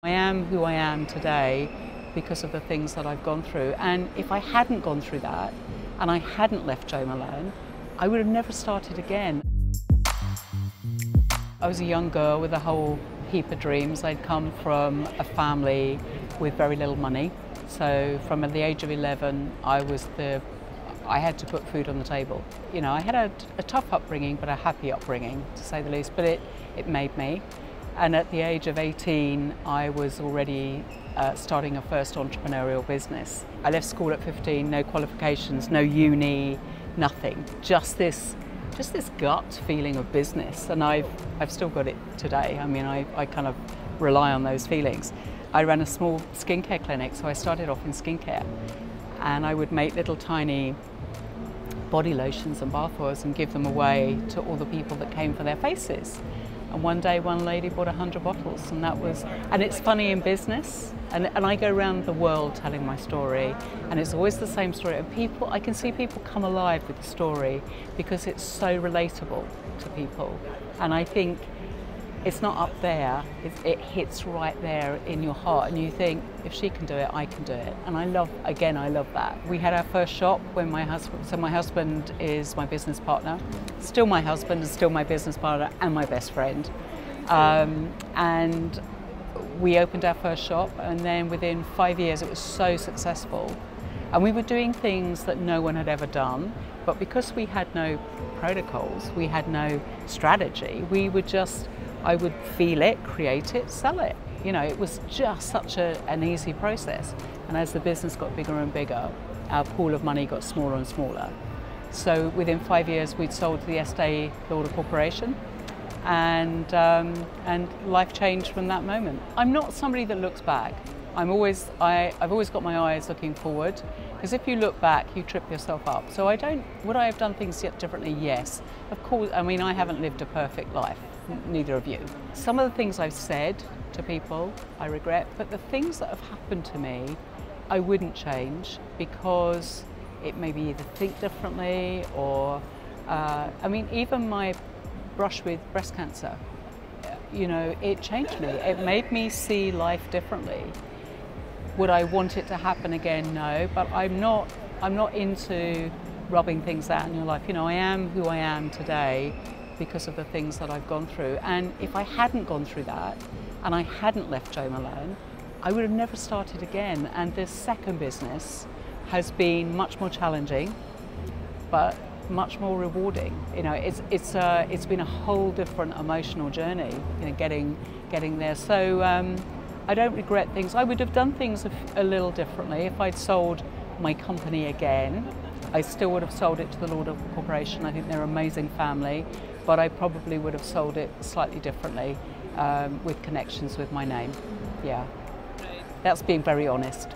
I am who I am today because of the things that I've gone through. And if I hadn't gone through that and I hadn't left Jo Malone, I would have never started again. I was a young girl with a whole heap of dreams. I'd come from a family with very little money. So from the age of 11, I had to put food on the table. You know, I had a tough upbringing, but a happy upbringing, to say the least, but it made me. And at the age of 18, I was already starting a first entrepreneurial business. I left school at 15, no qualifications, no uni, nothing. Just this gut feeling of business, and I've still got it today. I mean, I kind of rely on those feelings. I ran a small skincare clinic, so I started off in skincare, and I would make little tiny body lotions and bath oils and give them away to all the people that came for their faces. And one day one lady bought 100 bottles, and it's funny in business, and I go around the world telling my story, and it's always the same story, and I can see people come alive with the story because it's so relatable to people. And I think it's not up there, it hits right there in your heart, and you think, if she can do it, I can do it. And I love that. We had our first shop when my husband is my business partner, still my husband and still my business partner and my best friend. And we opened our first shop, and then within 5 years it was so successful. And we were doing things that no one had ever done, but because we had no protocols, we had no strategy, I would feel it, create it, sell it. You know, it was just such an easy process. And as the business got bigger and bigger, our pool of money got smaller and smaller. So within 5 years, we'd sold to the Estee Lauder Corporation, and life changed from that moment. I'm not somebody that looks back. I've always got my eyes looking forward, because if you look back, you trip yourself up. So would I have done things yet differently? Yes. Of course, I mean, I haven't lived a perfect life, neither of you. Some of the things I've said to people, I regret, but the things that have happened to me, I wouldn't change, because it made me either think differently or, I mean, even my brush with breast cancer, you know, it changed me. It made me see life differently. Would I want it to happen again? No, but I'm not into rubbing things out in your life. You know, I am who I am today because of the things that I've gone through. And if I hadn't gone through that and I hadn't left Jo Malone, I would have never started again. And this second business has been much more challenging, but much more rewarding. You know, it's been a whole different emotional journey, you know, getting there. So I don't regret things. I would have done things a little differently. If I'd sold my company again, I still would have sold it to the Lauder Corporation. I think they're an amazing family, but I probably would have sold it slightly differently, with connections with my name. Yeah, that's being very honest.